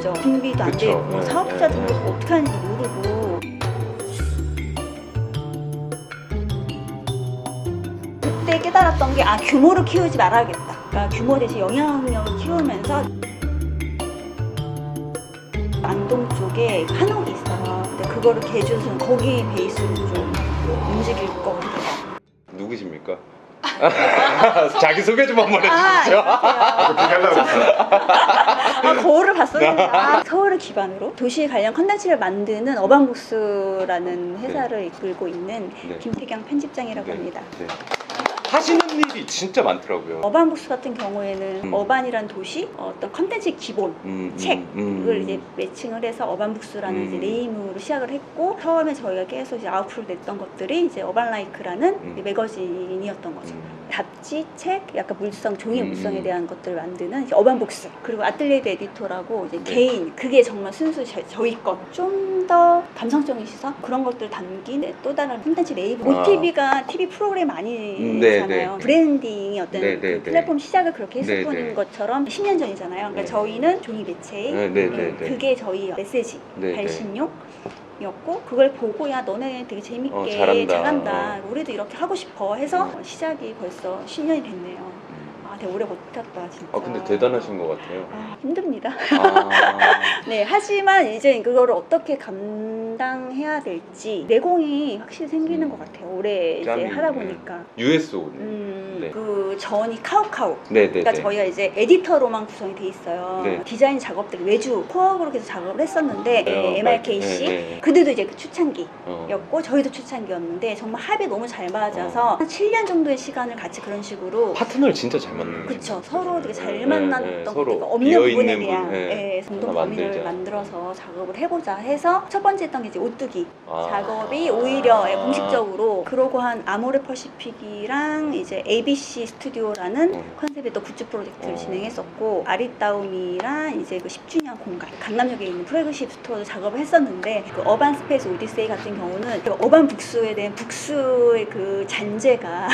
없죠. 준비도 안 되고 뭐 사업자 등록 어떻게 하는지 모르고. 그때 깨달았던 게 규모를 키우지 말아야겠다. 그러니까 규모 대신 영향력을 키우면서 안동 쪽에 한옥이 있어요. 근데 그거를 개조해서 거기 베이스로 좀 움직일 것 같아요. 누구십니까? 자기 소개 좀 한번 해주시죠. 거울을 봤었는데 서울을 기반으로 도시 관련 컨텐츠를 만드는 어반북스라는 회사를 이끌고 있는 김태경 편집장이라고 합니다. 하시는 일이 진짜 많더라고요. 어반북스 같은 경우에는 어반이란 도시, 어떤 컨텐츠 기본, 책을 이제 매칭을 해서 어반북스라는 이제 네임으로 시작을 했고, 처음에 저희가 계속 이제 아웃풀을 냈던 것들이 이제 어반라이크라는 매거진이었던 거죠. 잡지, 책, 약간 물성, 종이 물성에 대한 것들을 만드는 이제 어반북스. 그리고 아틀리에드 에디터라고 이제 개인, 그게 정말 순수 저희 것. 좀 더 감성적인 시선? 그런 것들 담긴 또 다른 콘텐츠 레이블. OTV가 TV 프로그램 아니잖아요. 브랜딩이 어떤 그 플랫폼 시작을 그렇게 했었던 것처럼 10년 전이잖아요. 그러니까 저희는 종이 매체에 그게 저희 메시지, 발신용이었고, 그걸 보고 야 너네 되게 재밌게 잘한다. 우리도 이렇게 하고 싶어 해서 시작이 벌써 10년이 됐네요. 되게 오래 버텼다 진짜. 근데 대단하신 것 같아요. 힘듭니다. 네, 하지만 이제 그거를 어떻게 감당해야 될지 내공이 확실히 생기는 것 같아요. 오래 이제 하다 보니까. USO. 그 전이 카우카우. 네네네. 그러니까 저희가 이제 에디터로만 구성이 돼 있어요. 디자인 작업들 외주 코어로 계속 작업을 했었는데 MRKC 그들도 이제 그 초창기였고 저희도 초창기였는데 정말 합이 너무 잘 맞아서 한 7년 정도의 시간을 같이 그런 식으로 파트너를 진짜 잘 만나는 그쵸. 서로 되게 잘 만났던 것도 없는 부분에 대한 공동 범위를 만들어서 작업을 해보자 해서 첫 번째 했던 게 이제 오뚜기 작업이 오히려 공식적으로 그러고 한 아모레 퍼시픽이랑 이제 ABC 스튜디오라는 컨셉의 또 굿즈 프로젝트를 진행했었고 아리따움이랑 이제 그 10주년 공간 강남역에 있는 플래그십 스토어도 작업을 했었는데 그 어반 스페이스 오디세이 같은 경우는 그 어반 북스에 대한 북스의 그 잔재가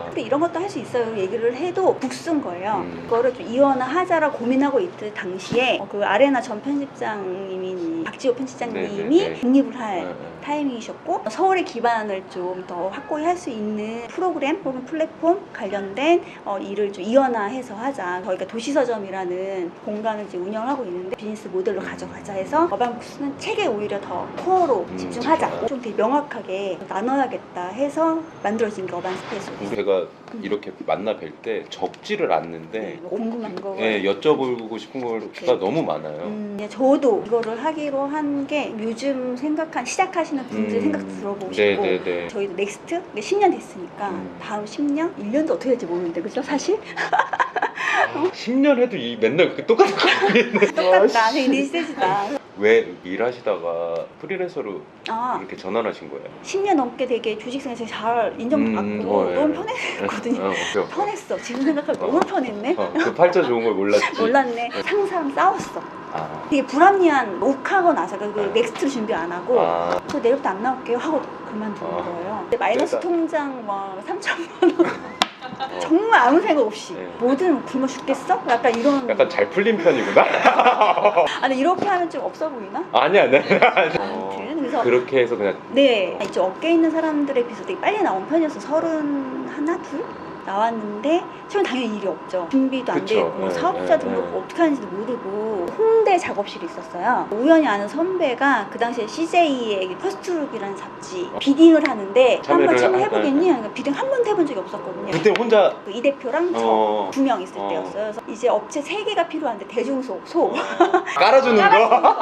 근데 이런 것도 할 수 있어요 얘기를 해도 북스인 거예요. 그거를 좀 이원화하자라고 고민하고 있을 당시에 그 아레나 전 편집장님이 박지호 편집장님이 독립을 할 타이밍이셨고 서울의 기반을 좀 더 확고히 할 수 있는 프로그램 혹은 플랫폼 관련된 일을 좀 이원화해서 하자. 저희가 도시서점이라는 공간을 이제 운영을 하고 있는데 비즈니스 모델로 가져가자 해서 어반북스는 책에 오히려 더 코어로 집중하자. 좀 되게 명확하게 나눠야겠다 해서 만들어진 게 어반 스페이스. 제가 이렇게 만나 뵐 때 적지를 않는데 궁금한 거 여쭤보고 싶은 거가 너무 많아요. 저도 이거를 하기로 한 게 요즘 시작하시는 분들 생각 들어보고 싶고 저희도 넥스트 10년 됐으니까 다음 10년? 1년도 어떻게 될지 모르는데 그죠 사실? 10년 해도 맨날 그렇게 똑같은 거 있네. 똑같다. 되게 리셋이다. 왜 일하시다가 프리랜서로 이렇게 전환하신 거예요? 10년 넘게 되게 주식생에서 잘 인정받고 너무 편했거든요. 편했어. 지금 생각하면 너무 편했네. 그 팔자 좋은 걸 몰랐지. 몰랐네. 상사랑 싸웠어. 되게 불합리한 욱하고 나서 그 넥스트를 준비 안 하고 저 내일부터 안 나올게요 하고 그만두는 거예요. 근데 마이너스 통장 막 3천만 원 정말 아무 생각 없이 뭐든 굶어 죽겠어? 약간 이런 약간 잘 풀린 편이구나. 아니 이렇게 하면 좀 없어 보이나? 아니야. 아무튼 그래서 그렇게 해서 그냥 이제 업계에 있는 사람들에 비해서 되게 빨리 나온 편이어서 31, 2 나왔는데 처음에 당연히 일이 없죠. 준비도 안 되고 뭐 사업자 등록 어떻게 하는지도 모르고 홍대 작업실이 있었어요. 우연히 아는 선배가 그 당시에 CJ의 퍼스트룩이라는 잡지 비딩을 하는데 한번 참여해보겠니? 그러니까 비딩 한 번도 해본 적이 없었거든요. 그때 혼자 이 대표랑 저 2명 있을 때였어요. 그래서 이제 업체 3개가 필요한데 대중소 깔아주는 거?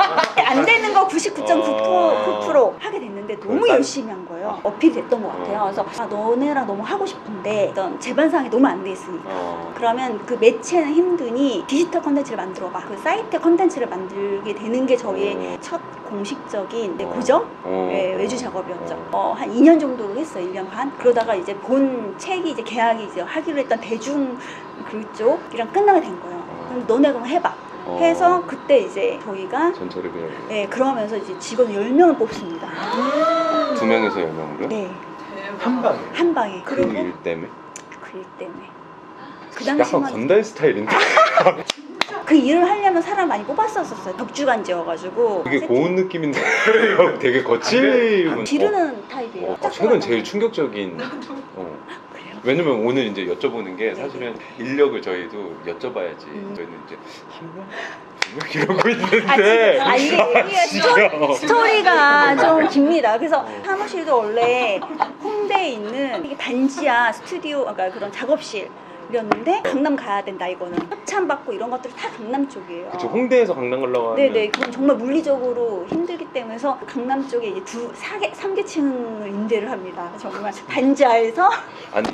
안 되는 거 99.9% 하게 됐는데 너무 열심히 한 거예요. 어필이 됐던 것 같아요. 그래서 너네랑 너무 하고 싶은데 어떤 제반상이 너무 안 돼 있으니까 그러면 그 매체는 힘드니 디지털 컨텐츠를 만들어봐. 그 사이트 컨텐츠를 만들게 되는 게 저희의 첫 공식적인 고정 외주 작업이었죠. 한 2년 정도로 했어요. 1년 반. 그러다가 이제 본 책이 이제 계약이 이제 하기로 했던 대중 그쪽이랑 끝나게 된 거예요. 그럼 너네 그럼 해봐. 해서 그때 이제 저희가 전체를 그냥 그러면서 이제 직원 10명을 뽑습니다. 2명에서 10명으로요? 네. 한 방에? 그리고 그 일 때문에? 그 일 때문에. 그 약간 당시만 건달 스타일인데? 그 일을 하려면 사람 많이 뽑았었어요. 격주간지여가지고. 되게 고운 느낌인데 되게 거칠은 기르는 타입이에요. 최근 제일 충격적인 그래요? 왜냐면 오늘 이제 여쭤보는 게 사실은 인력을 저희도 여쭤봐야지 저희는 이제 한 명? 두 명 이러고 있는데 이게 스토리가 좀 깁니다. 그래서 사무실도 원래 홍대에 있는 이게 단지야 스튜디오, 그러니까 그런 작업실 이었는데 강남 가야 된다 이거는 협찬 받고 이런 것들이 다 강남 쪽이에요. 그쵸, 홍대에서 강남 가려고 하면 네네, 그건 정말 물리적으로 힘들기 때문에 해서 강남 쪽에 이제 3계층을 임대를 합니다. 정말 단지하에서. 아니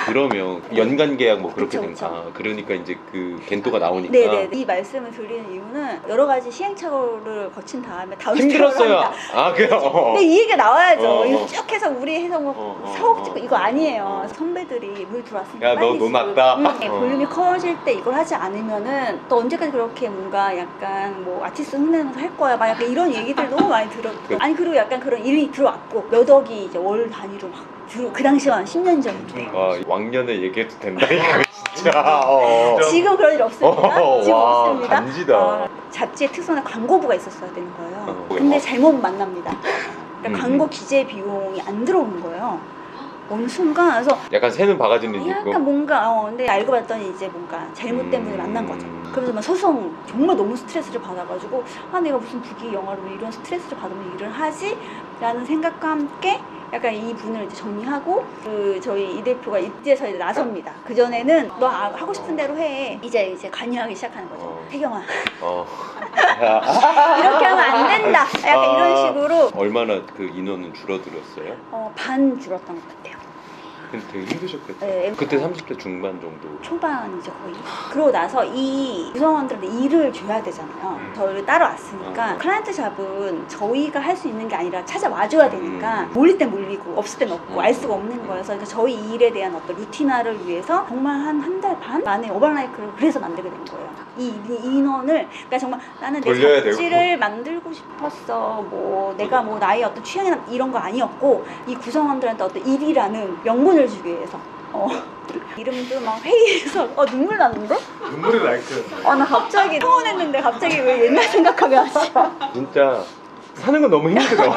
그러면 연간 계약 뭐 그렇게 그쵸, 된다. 그러니까 이제 그 겐토가 나오니까 네네, 이 말씀을 드리는 이유는 여러 가지 시행착오를 거친 다음에 다음 힘들었어요. 그래요? 근데 이 얘기가 나와야죠. 이거 쭉 해서 우리 해서 뭐 사옥 짓고 이거 아니에요. 선배들이 물 들어왔으니까 야, 너 낮다. 볼륨이 커질 때 이걸 하지 않으면은 또 언제까지 그렇게 뭔가 약간 뭐 아티스트 흉내내면서 할 거야 막 약간 이런 얘기들 너무 많이 들었고, 아니 그리고 약간 그런 일이 들어왔고 몇 억이 이제 월 단위로 막 그 당시만 10년 전인데. 왕년에 얘기해도 된다 이거 진짜. 지금 그런 일 없습니다. 지금 없습니다. 간지다. 잡지에 특선의 광고부가 있었어야 되는 거예요. 근데 잘못 만납니다. 그러니까 광고 기재 비용이 안 들어오는 거예요. 어느 순간. 그래서 약간 새는 바가지는 있고 약간 뭔가 근데 알고 봤더니 이제 뭔가 잘못된 분을 만난 거죠. 그래서 막 소송 정말 너무 스트레스를 받아가지고 내가 무슨 부귀 영화로 이런 스트레스를 받으면 일을 하지? 라는 생각과 함께 약간 이 분을 이제 정리하고 저희 이 대표가 이제서 이제 나섭니다. 그 전에는 너 하고 싶은 대로 해. 이제 관여하기 시작하는 거죠. 태경아. 이렇게 하면 안 된다. 약간 이런 식으로. 얼마나 그 인원은 줄어들었어요? 반 줄었던 것 같아요. 근데 되게 힘드셨겠다. 네. 그때 30대 중반 정도. 초반이죠 거의. 그러고 나서 이 구성원들한테 일을 줘야 되잖아요. 저희를 따라왔으니까 클라이언트 잡은 저희가 할 수 있는 게 아니라 찾아와줘야 되니까 몰릴 땐 몰리고 없을 땐 없고 알 수가 없는 거여서 그러니까 저희 일에 대한 어떤 루틴화를 위해서 정말 한 달 반 만에 오버나이크를 그래서 만들게 된 거예요. 이 인원을, 그러니까 정말 나는 내 잡지를 만들고 싶었어. 뭐 내가 뭐 나의 어떤 취향이나 이런 거 아니었고 이 구성원들한테 어떤 일이라는 명분을 주기 위해서. 이름도 막 회의에서 눈물 났는데? 눈물이 날거였어요. 나 갑자기 평온했는데 갑자기 왜 옛날 생각하게 하지? 진짜 사는 건 너무 힘들어.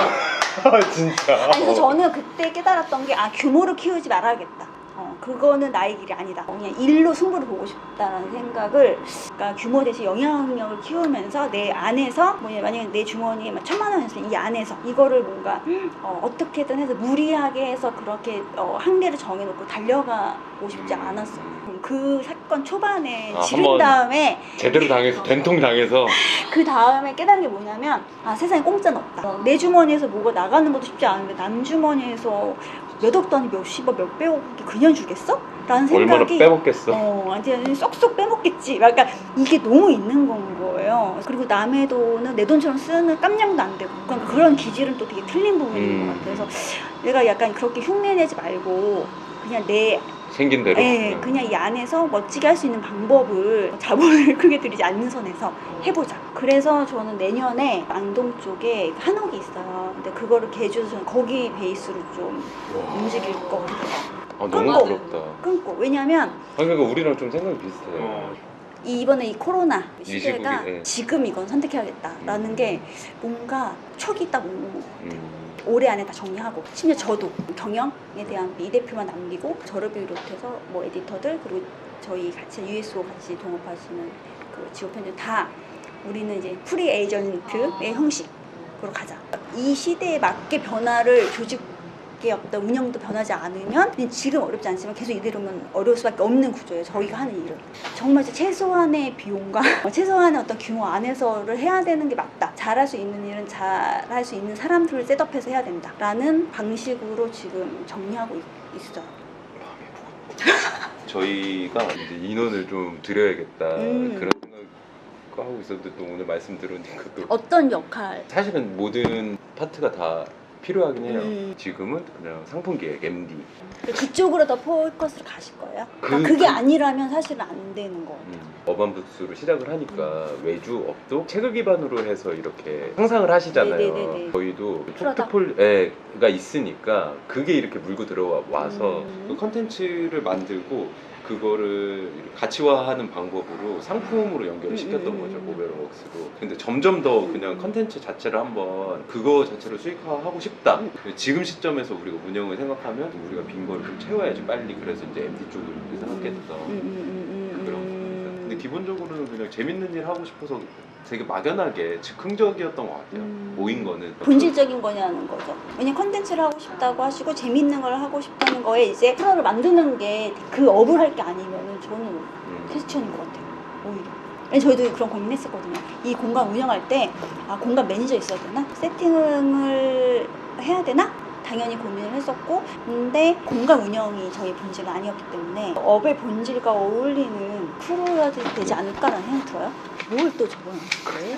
진짜. 아니, 그래서 저는 그때 깨달았던 게 규모를 키우지 말아야겠다. 그거는 나의 길이 아니다. 그냥 일로 승부를 보고 싶다는 생각을, 그러니까 규모 대신 영향력을 키우면서 내 안에서 만약에 내 주머니에 1,000만 원이었으면 이 안에서 이거를 뭔가 어떻게든 해서 무리하게 해서 그렇게 한계를 정해놓고 달려가고 싶지 않았어요. 그 사건 초반에 지른 다음에 제대로 당해서 된통 당해서 그 다음에 깨달은 게 뭐냐면 세상에 공짜는 없다. 내 주머니에서 뭐가 나가는 것도 쉽지 않은데 남 주머니에서 몇억 단위 몇십억 몇백억이 그냥 주겠어? 라는 생각이 얼마나 빼먹겠어. 완전 쏙쏙 빼먹겠지. 그러니까 이게 너무 있는 건 거예요. 그리고 남의 돈은 내 돈처럼 쓰는 깜냥도 안 되고, 그러니까 그런 기질은 또 되게 틀린 부분인 것 같아요. 그래서 내가 약간 그렇게 흉내내지 말고 그냥 내 생긴 대로. 그냥 이 안에서 멋지게 할 수 있는 방법을 자본을 크게 들이지 않는 선에서 해보자. 그래서 저는 내년에 안동 쪽에 한옥이 있어요. 근데 그거를 개조해서 저는 거기 베이스로 좀 움직일 것 같아요. 너무 부럽다. 끊고. 왜냐면 그러니까 우리랑 좀 생각이 비슷해요. 이번에 이 코로나 시대가 시국이, 지금 이건 선택해야겠다라는 게 뭔가 촉이 딱 오는 것 같아요. 올해 안에 다 정리하고, 심지어 저도 경영에 대한 이 대표만 남기고 저를 비롯해서 뭐 에디터들 그리고 저희 같이 USO 같이 동업하시는 그 직업 편집 다 우리는 이제 프리 에이전트의 형식으로 가자. 이 시대에 맞게 변화를 조직의 어떤 운영도 변하지 않으면 지금 어렵지 않지만 계속 이대로면 어려울 수밖에 없는 구조예요. 저희가 하는 일은 정말 최소한의 비용과 최소한의 어떤 규모 안에서를 해야 되는 게 맞다. 잘할 수 있는 일은 잘할 수 있는 사람들을 셋업해서 해야 된다 라는 방식으로 지금 정리하고 있어요. 저희가 이제 인원을 좀 드려야겠다 그런 생각 하고 있었는데 또 오늘 말씀 들으니까 또 어떤 역할? 사실은 모든 파트가 다 필요하긴 해요. 지금은 그냥 상품 기획, MD. 그쪽으로 더 포커스를 가실 거예요? 그게 아니라면 사실은 안 되는 거 같아요. 어반부스로 시작을 하니까 외주 업도 체크 기반으로 해서 이렇게 상상을 하시잖아요. 네네네네. 저희도 포트폴리오가 있으니까 그게 이렇게 물고 들어와서 그 컨텐츠를 만들고 그거를 가치화하는 방법으로 상품으로 연결을 시켰던 거죠, 모베러웍스로. 근데 점점 더 그냥 컨텐츠 자체를 한번 그거 자체로 수익화하고 싶다. 지금 시점에서 우리가 운영을 생각하면 우리가 빈 거를 좀 채워야지 빨리. 그래서 이제 MD 쪽을 생각했던 그런 겁니다. 근데 기본적으로는 그냥 재밌는 일 하고 싶어서 되게 막연하게 즉흥적이었던 것 같아요. 모인 거는 본질적인 거냐는 거죠. 왜냐면 컨텐츠를 하고 싶다고 하시고 재밌는 걸 하고 싶다는 거에 이제 프로를 만드는 게 그 업을 할 게 아니면은 저는 퀘스천인 것 같아요. 오히려. 아니, 저희도 그런 고민했었거든요. 이 공간 운영할 때 공간 매니저 있어야 되나? 세팅을 해야 되나? 당연히 고민을 했었고, 근데 공간 운영이 저희 본질은 아니었기 때문에 업의 본질과 어울리는 프로여야 되지 않을까라는 생각이 들어요. 뭘 또 적어놨어요?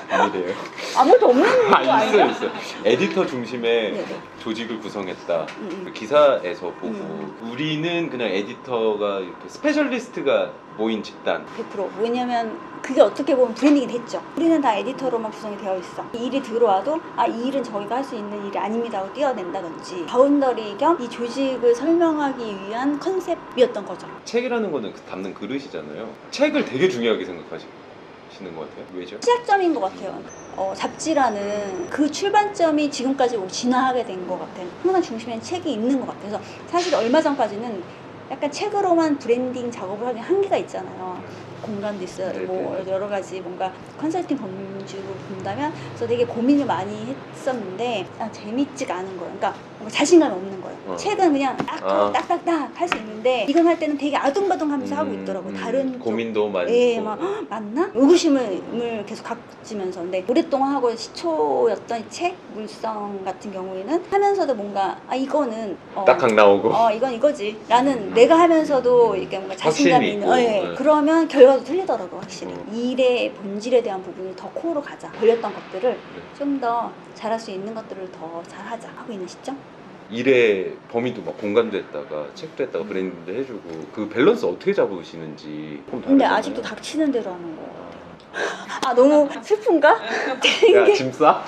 아니래요. 아무것도 없는 거 아니에요? 있어요. 에디터 중심의 네네. 조직을 구성했다. 그 기사에서 보고 우리는 그냥 에디터가 이렇게 스페셜리스트가 모인 집단. 100%. 왜냐면 그게 어떻게 보면 브랜딩이 됐죠. 우리는 다 에디터로만 구성이 되어 있어. 이 일이 들어와도 이 일은 저희가 할 수 있는 일이 아닙니다 하고 띄어낸다든지, 바운더리 겸 이 조직을 설명하기 위한 컨셉이었던 거죠. 책이라는 거는 담는 그릇이잖아요. 책을 되게 중요하게 생각하시는 것 같아요. 왜죠? 시작점인 것 같아요. 잡지라는 그 출발점이 지금까지 진화하게 된 것 같아요. 항상 중심에 책이 있는 것 같아서, 사실 얼마 전까지는 약간 책으로만 브랜딩 작업을 하긴 한계가 있잖아요. 공간도 있어요. 뭐 여러 가지 뭔가 컨설팅 범주로 본다면, 그래서 되게 고민을 많이 했었는데 재밌지가 않은 거예요. 그러니까 뭔가 자신감이 없는 거예요. 책은 그냥 딱딱딱 할 수 있는데 이건 할 때는 되게 아둥바둥하면서 하고 있더라고요. 다른 고민도 많이 있고. 막 맞나? 의구심을 계속 갖지면서. 근데 오랫동안 하고 시초였던 이 책 물성 같은 경우에는 하면서도 뭔가 이거는 딱딱 나오고 이건 이거지 라는 내가 하면서도 이게 뭔가 자신감이 있는 그러면 결과도 틀리더라고요. 확실히 일의 본질에 대한 부분을 더 코어로 가자. 걸렸던 것들을 좀 더 잘할 수 있는 것들을 더 잘하자 하고 있는 시점? 일의 범위도 막 공간도 했다가 책도 했다가 브랜딩도 해주고, 그 밸런스 어떻게 잡으시는지. 근데 아직도 닥치는 대로 하는 거 같아요. 너무 슬픈가? 야, 짐 싸?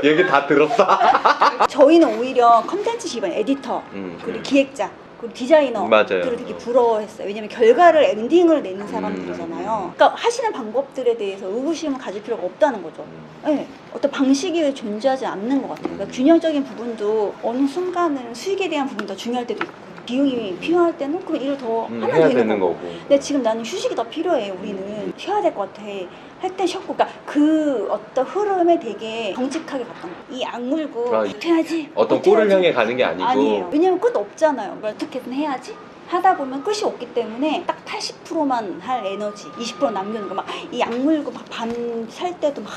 얘기 다 들었다. 저희는 오히려 컨텐츠 집안 에디터, 그리고 기획자, 그리고 디자이너들을 되게 부러워했어요. 왜냐면 결과를 엔딩을 내는 사람들이잖아요. 그러니까 하시는 방법들에 대해서 의구심을 가질 필요가 없다는 거죠. 네. 어떤 방식이 존재하지 않는 것 같아요. 그러니까 균형적인 부분도 어느 순간은 수익에 대한 부분이 더 중요할 때도 있고, 비용이 필요할 때는 그럼 일을 더 하면 해야 되는 거고. 거고. 근데 지금 나는 휴식이 더 필요해. 우리는 쉬어야 될 것 같아. 할 때 쉬었고, 그러니까 그 어떤 흐름에 되게 정직하게 갔던 거야. 이 악물고 어떻게 해야지. 어떤 골을 향해 가는 게 아니고. 아니에요. 왜냐면 끝 없잖아요. 그러니까 어떻게든 해야지. 하다 보면 끝이 없기 때문에 딱 80%만 할 에너지, 20% 남겨놓은 거 막 이 악물고 막 밤 살 때도 막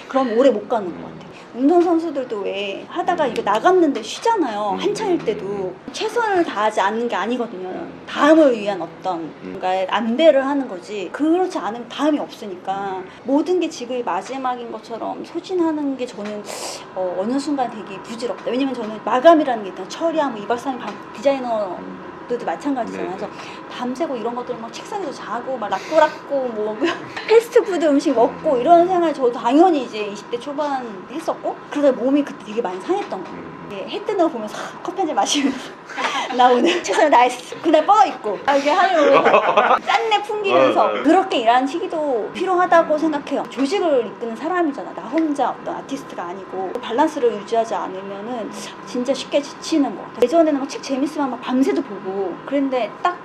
그럼 오래 못 가는 것 같아요. 운동선수들도 왜 하다가 이거 나갔는데 쉬잖아요. 한창일 때도 최선을 다하지 않는 게 아니거든요. 다음을 위한 어떤 뭔가 안배를 하는 거지. 그렇지 않으면 다음이 없으니까 모든 게 지금이 마지막인 것처럼 소진하는 게 저는 어느 순간 되게 부질없다. 왜냐면 저는 마감이라는 게 있잖아요. 처리하고 2박 3일 디자이너 도 마찬가지잖아요. 그래서 밤새고 이런 것들을 막 책상에서 자고 막 락고락고 뭐 패스트푸드 음식 먹고 이런 생활 저도 당연히 이제 20대 초반 했었고, 그러다 몸이 그때 되게 많이 상했던 거예요. 해 뜨는 거 보면서 커피 한잔 마시면서 나 오늘 최선을 다했어. 그날 뻗어있고 이렇게 하려고 짠내 풍기면서 그렇게 일하는 시기도 필요하다고 생각해요. 조직을 이끄는 사람이잖아. 나 혼자 어떤 아티스트가 아니고. 밸런스를 유지하지 않으면은 진짜 쉽게 지치는 것 같아요. 예전에는 막 책 재밌으면 막 밤새도 보고 그런데 딱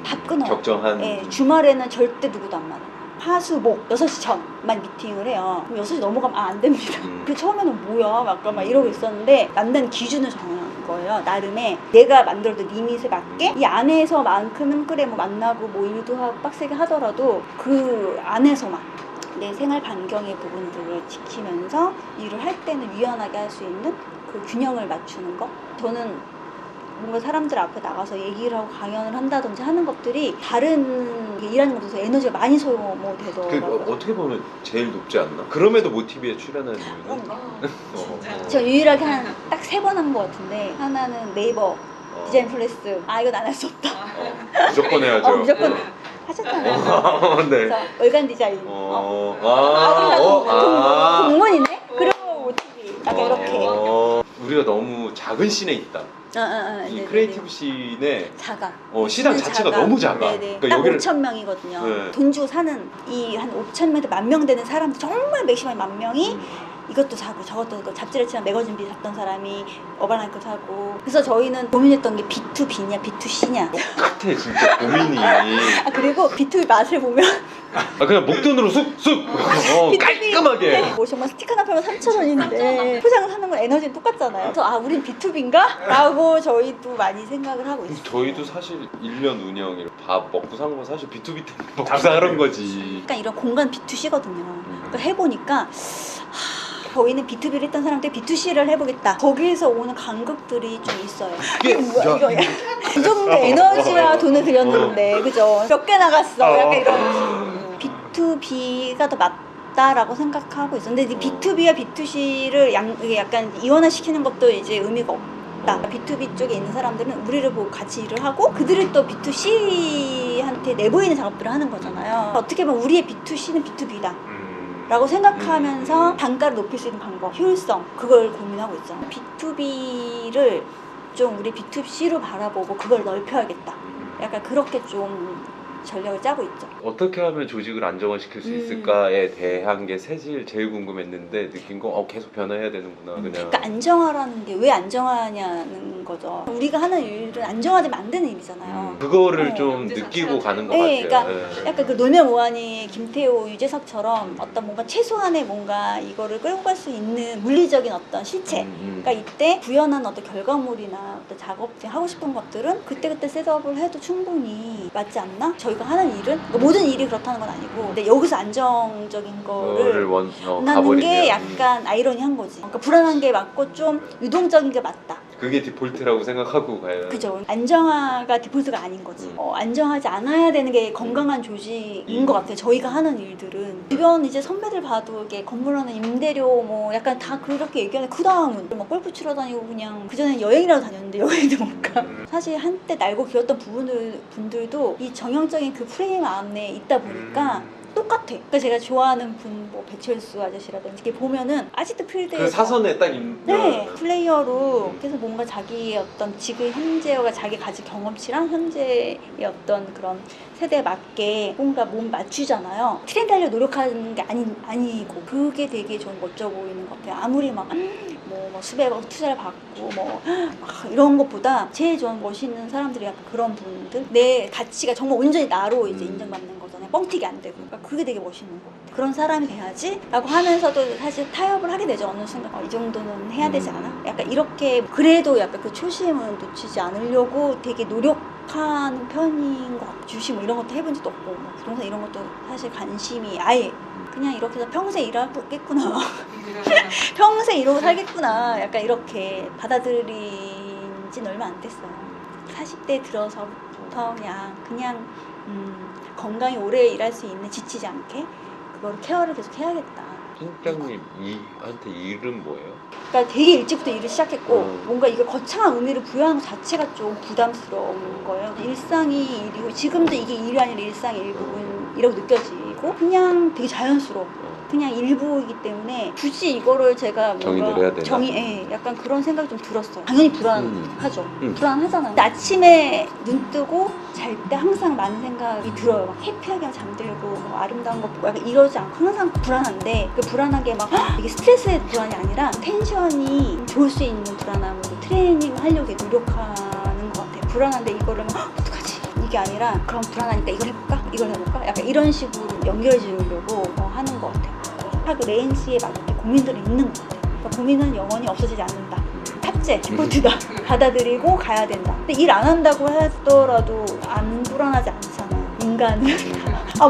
다 끊어. 적정한. 주말에는 절대 누구도 안 만나요. 화, 수, 목 6시 전만 미팅을 해요. 그럼 6시 넘어가면 안 됩니다. 그 처음에는 뭐야? 막 이러고 있었는데 만든 기준을 정한 거예요. 나름의 내가 만들어둔 리밋에 맞게 이 안에서만큼은 그래 뭐 만나고 뭐 일도 하고 빡세게 하더라도 그 안에서만 내 생활 반경의 부분들을 지키면서 일을 할 때는 유연하게 할 수 있는 그 균형을 맞추는 거. 저는 뭔가 사람들 앞에 나가서 얘기를 하고 강연을 한다든지 하는 것들이 다른 일하는 것에서 에너지가 많이 소모되더라고요. 어떻게 보면 제일 높지 않나? 그럼에도 모티비에 출연하는 이유는? 제가 유일하게 한 딱 3번 한 것 같은데, 하나는 네이버 디자인 플레스. 이건 안 할 수 없다. 무조건 해야죠. 무조건 하셨잖아요. 네. 그래서 월간 디자인. 우리가 동문이네? 그리고 모티비. 약간 이렇게. 우리가 너무 작은 씬에 있다. 이 네네네. 크리에이티브 씬에 작아. 시장 자체가 너무 작아. 네네. 그러니까 딱 여기를 5,000명이거든요. 네. 돈 주고 사는 이 한 5,000명에서 10,000명 되는 사람들 정말 맥시멈 10,000명이 이것도 사고 저것도 사고 잡지를 치면 매거진비 샀던 사람이 어바나이크 사고. 그래서 저희는 고민했던 게 B2B냐 B2C냐. 똑같아 진짜 고민이. 그리고 B2B 맛을 보면 그냥 목돈으로 쑥쑥 깔끔하게. 뭐 정말 스티커 하나 팔면 3,000원인데 포장을 하는 건 에너지는 똑같잖아요. 그래서 우린 B2B인가? 라고 저희도 많이 생각을 하고 있어요. 저희도 사실 일면 운영 밥 먹고 산 거 사실 B2B 때 먹고 사는 거지. 약간 이런 공간 B2C거든요. 그러니까 해보니까 저희는 B2B를 했던 사람들 B2C를 해보겠다. 거기에서 오는 간극들이 좀 있어요. 이게 뭐야 이거 이 정도 에너지와 돈을 들였는데 그죠? 몇 개 나갔어. 약간 이런 B2B가 더 맞다라고 생각하고 있어. 근데 B2B와 B2C를 약간 이원화시키는 것도 이제 의미가 없다. B2B 쪽에 있는 사람들은 우리를 보고 같이 일을 하고 그들을 또 B2C한테 내보이는 작업들을 하는 거잖아요. 어떻게 보면 우리의 B2C는 B2B다 라고 생각하면서 단가를 높일 수 있는 방법, 효율성, 그걸 고민하고 있잖아요. B2B를 좀 우리 B2C로 바라보고 그걸 넓혀야겠다. 약간 그렇게 좀 전략을 짜고 있죠. 어떻게 하면 조직을 안정화시킬 수 있을까에 대한 게 사실 제일 궁금했는데 느낀 거 계속 변화해야 되는구나. 그냥. 그러니까 안정화라는 게 왜 안정화냐는 거죠. 우리가 하는 일은 안정화되 만드는 일이잖아요. 그거를 좀 느끼고 가는 것 같아요. 그러니까 약간 그 놀면 뭐하니 김태호, 유재석처럼 어떤 뭔가 최소한의 뭔가 이거를 끌고 갈 수 있는 물리적인 어떤 실체. 그러니까 이때 구현한 어떤 결과물이나 어떤 작업들 하고 싶은 것들은 그때그때 셋업을 해도 충분히 맞지 않나? 저희가 하는 일은 그러니까 모든 일이 그렇다는 건 아니고 근데 여기서 안정적인 거를 원하는 게 약간 아이러니한 거지. 그러니까 불안한 게 맞고 좀 유동적인 게 맞다. 그게 디폴트라고 생각하고 가요. 그죠. 안정화가 디폴트가 아닌 거지. 안정하지 않아야 되는 게 건강한 조직인 것 같아요. 저희가 하는 일들은. 주변 이제 선배들 봐도 이게 건물 하는 임대료 뭐 약간 다 그렇게 얘기하는데 그 다음은 뭐 골프 치러 다니고 그냥 그전에 여행이라도 다녔는데 여행도 못 가. 사실 한때 날고 기었던 분들도 이 정형적인 그 프레임 안에 있다 보니까 똑같아. 그러니까 제가 좋아하는 분, 뭐 배철수 아저씨라든지 이렇게 보면은 아직도 필드에서 그 사선에 딱 있는. 네, 플레이어로 그래서 뭔가 자기의 어떤 지금 현재와 자기 가진 경험치랑 현재의 어떤 그런 세대에 맞게 뭔가 몸 맞추잖아요. 트렌드 하려 노력하는 게 아니고 그게 되게 좀 멋져 보이는 것 같아요. 아무리 막 수백억 투자를 받고 이런 것보다 제일 좀 멋있는 사람들이 약간 그런 분들 내 가치가 정말 온전히 나로 이제 인정받는 거잖아요. 뻥튀기 안 되고. 그러니까 그게 되게 멋있는 것 같아요. 그런 사람이 돼야지 라고 하면서도 사실 타협을 하게 되죠. 어느 순간 이 정도는 해야 되지 않아? 약간 이렇게 그래도 약간 그 초심을 놓치지 않으려고 되게 노력하는 편인 것 같아요. 주식 뭐 이런 것도 해본 적도 없고 부동산 이런 것도 사실 관심이 아예 그냥 이렇게 해서 평생 일하겠구나. 평생 이러고 살겠구나. 약간 이렇게 받아들인 지는 얼마 안 됐어요. 40대 들어서부터 그냥 건강히 오래 일할 수 있는 지치지 않게 그거를 케어를 계속 해야겠다. 팀장님 한테 일은 뭐예요? 그러니까 되게 일찍부터 일을 시작했고 뭔가 이걸 거창한 의미를 부여하는 것 자체가 좀 부담스러운 거예요. 일상이 일이고 지금도 이게 일이 아니라 일상의 일부분이라고 느껴지고 그냥 되게 자연스러워. 그냥 일부이기 때문에 굳이 이거를 제가 정의를 해야 되나? 약간 그런 생각이 좀 들었어요. 당연히 불안하죠. 불안하잖아요. 근데 아침에 눈 뜨고 잘 때 항상 많은 생각이 들어요. 막 해피하게 잠들고 뭐 아름다운 거 보고 약간 이러지 않고 항상 불안한데 그 불안하게 막 이게 스트레스의 불안이 아니라 텐션이 좋을 수 있는 불안함으로 트레이닝을 하려고 노력하는 것 같아요. 불안한데 이거를 어떡하지? 이게 아니라 그럼 불안하니까 이걸 해볼까? 약간 이런 식으로 연결해 주려고 하는 것 같아요. 그 레인지에 맞게 고민들이 있는 것 같아요. 그러니까 고민은 영원히 없어지지 않는다. 탑재, 디폴트다. 받아들이고 가야 된다. 근데 일 안 한다고 하더라도 안 불안하지 않잖아요. 인간은.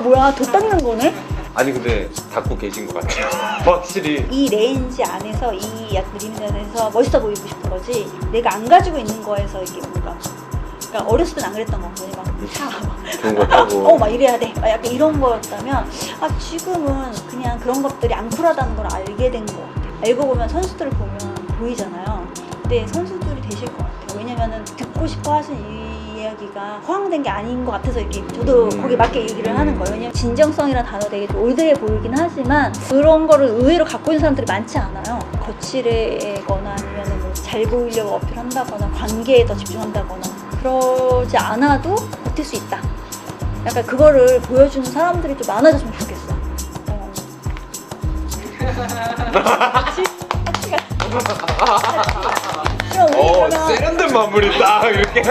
뭐야 돈 닦는 거네? 아니 근데 닫고 계신 것 같아요. 확실히 이 레인지 안에서 이 약간 리미트 안에서 멋있어 보이고 싶은 거지 내가 안 가지고 있는 거에서 이게 뭔가 그러니까 어렸을 땐 안 그랬던 거거든요. 좋은 거 타고 막 이래야 돼. 약간 이런 거였다면 지금은 그냥 그런 것들이 안 쿨하다는 걸 알게 된 것 같아요. 알고 보면 선수들을 보면 보이잖아요. 근데 선수들이 되실 것 같아요. 왜냐면은 듣고 싶어 하시는 이 이야기가 허황된 게 아닌 것 같아서 이렇게 저도 거기에 맞게 얘기를 하는 거예요. 왜냐면 진정성이라는 단어 되게 올드해 보이긴 하지만 그런 거를 의외로 갖고 있는 사람들이 많지 않아요. 거칠거나 아니면 뭐 잘 보이려고 어필한다거나 관계에 더 집중한다거나 그러지 않아도 버틸 수 있다. 약간 그거를 보여주는 사람들이 좀 많아졌으면 좋겠어. 그럼 우리 그러면 세련된 마무리 딱 이렇게.